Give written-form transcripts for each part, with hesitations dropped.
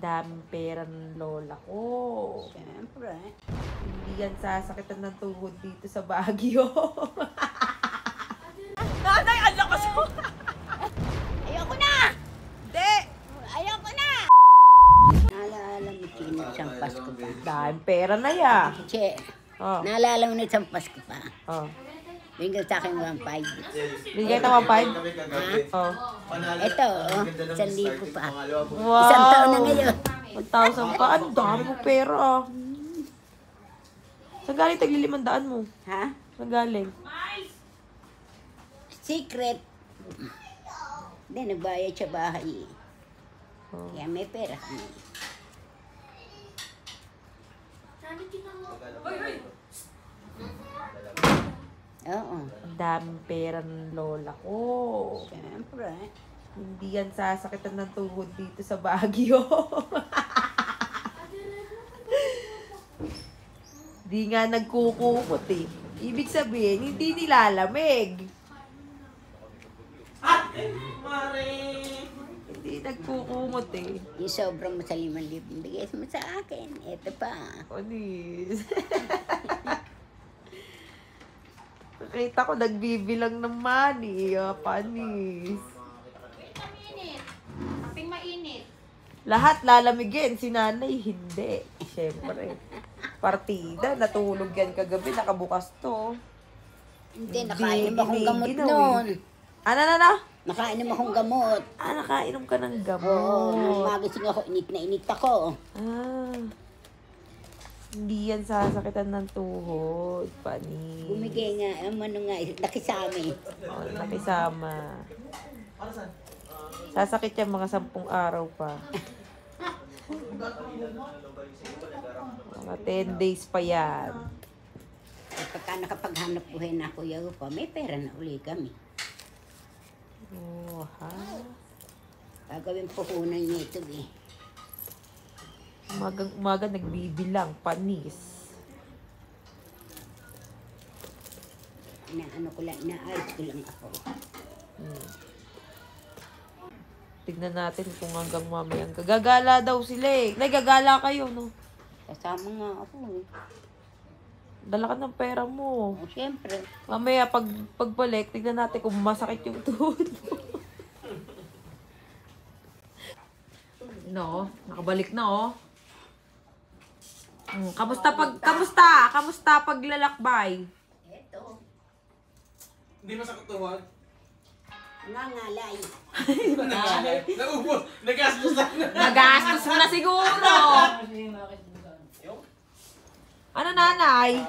daming pera ng lola ko. Siyempre. Hindi yan sasakitan ng tuhod dito sa Baguio. Nanay, ang lakas mo! Ayoko na! Hindi! Ayoko na! Naalala mo, Chino, isang Pasko pa. Daming pera na ya. Che, Oh. naalala mo na isang Pasko pa. Oh. Bigyan sa akin 1.5. Bigay ka 1.5? Oh. Ito, 1,000 pa. Wow! Isang taon na ngayon. 1,000 ka? Ang dami mo pera ah. Saan galing tagli-500 mo? Ha? Saan galing? Secret. Hindi, nagbayad sa bahay. Oh. Kaya may pera kami. Oo. Ang daming pera ng lola ko. Siyempre. Hindi yan sasakitan ng tuhod dito sa Baguio. Di nga nagkukumot eh. Ibig sabihin, hindi nilalamig. Hindi nagkukumot eh. Yung sobrang mo sa 5,000, bigay mo sa akin. Ito pa. Panis. Nakita ko nagbibilang ng money. Panis. Kaping mainit. Lahat lalamigin. Si nanay, hindi. Siyempre. Partida. Natulog yan kagabi. Nakabukas to. Hindi, nakainom akong gamot Ginaw, noon. Ano? Nakainom akong gamot. Nakainom ka ng Oo, gamot. nung magising ako, init na init ako. Hindi yan sasakitan ng tuhod. Panis. Bumigay nga, ano nga, nakisami. Nakisama. Sasakit yan mga 10 araw pa. Mga 10 days pa yan. At pagka nakapaghanap buhay na kuya ko pa, may pera na uli kami. Oh, ha? Gagawin puhunan niya ito eh. Umaga nagbibilang. Panis. Inaano ko lang, inaayos ko lang ako. Tignan natin kung hanggang mamayang gagala daw sila eh. Nagagala kayo, no? Kasama nga ako eh. Dala ka ng pera mo. O, siyempre. Mamaya, pagbalik, tignan natin kung masakit yung tuhod mo. No, nakabalik na oh. Kamusta paglalakbay? Eto, Hindi masakit tuhod. nangalay. Naubos. Nagastos na. Nagastos mo na siguro. Ano nanay?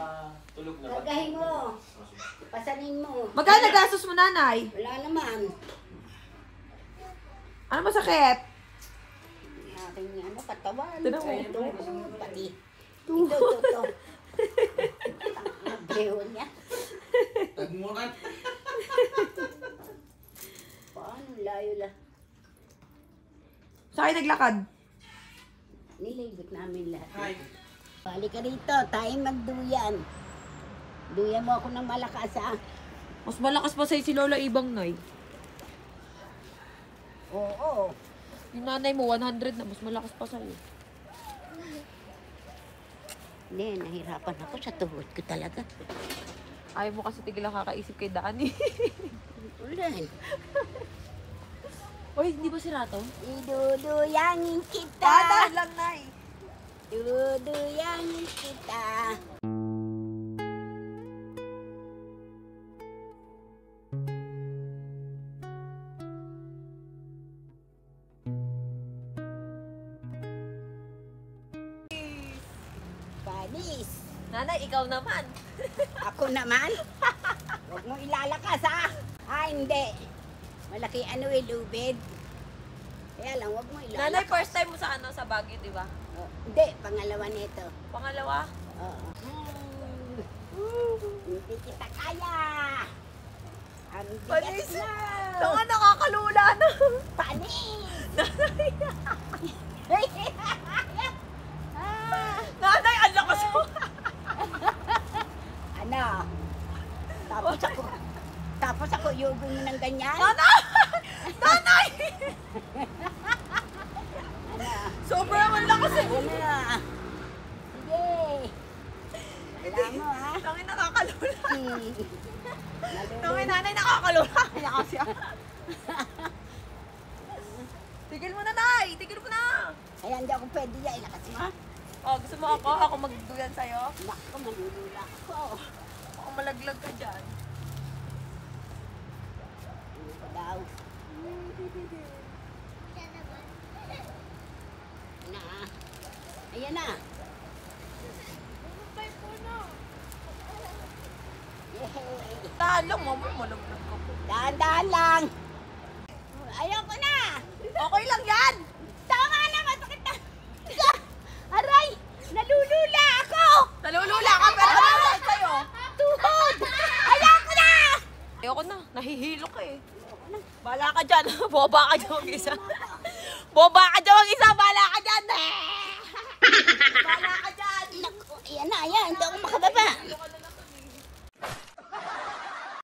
Tulog na. Gagahin mo. Pasanin mo. Magkano nagastos mo nanay? Wala naman. Ano masakit? Aking ano, katawan. Tignan mo. Tuhod, pati. Ito. Ang beho niya. Tagmuran. Paano, layo lang. Saan kayo naglakad? Nilibot namin lahat. Hi. Balik ka rito, tayong magduyan. Duyan mo ako ng malakas ah. Mas malakas pa sa'yo si Lola Ibang, Nay. Oo. Yung nanay mo, 100 na. Mas malakas pa sa'yo. Hindi, nahirapan ako sa tuhod ko talaga. Ayaw mo kasi tigil kakaisip kay Dani. Ulan. Uy, hindi ba sira to? Iduduyangin kita. lang, Nay. Duduyangin kita. Panis. Nanay, ikaw naman. Ako naman? Huwag mo ilalakas ha. Hindi. Malaki ano lubid. Kaya lang, huwag mo ilalakas. Nanay, first time mo sa sa Baguio, di ba? Oh, hindi, pangalawa nito. Pangalawa? Oo. Hindi kita kaya. Ang bigat Panis. na. Tanga, nakakalula na. Panis. Nanay, ang lakas mo. Ano? Tapos ako yugong mo ng ganyan. Nanay! Nanay! Ano? Sobrang ang lakas eh. Ayan na. Sige. Wala mo ha. Tangin nakakalula. Nalulula. Tangin nanay nakakalula. Kaya kasi Tigil mo na, Nay! Tigil mo na! Kaya hindi ako pwede yan. Ilakas mo. Oh, gusto mo ako? Ako magduyan sa'yo? Naku, manulula ako. Ako malaglag ka dyan. Ano ko daw? Na. Ayan na. Yay! Tahan lang, mama. Malaglag ka po. Dahan-dahan lang. Ayoko na. Okay lang yan! Tama na, masakit na. Aray, nalulula ako. Nalulula ka, pero nalulula sa'yo. Tuhod. Ayoko na. Ayoko na. Nahihilo ka eh. Bala ka dyan. Boba ka dyan mag-isa. Boba ka dyan mag-isa. Bala ka dyan. Bala ka dyan. Naku, ayan na, ayan. Hindi ako makababa. Ayoko na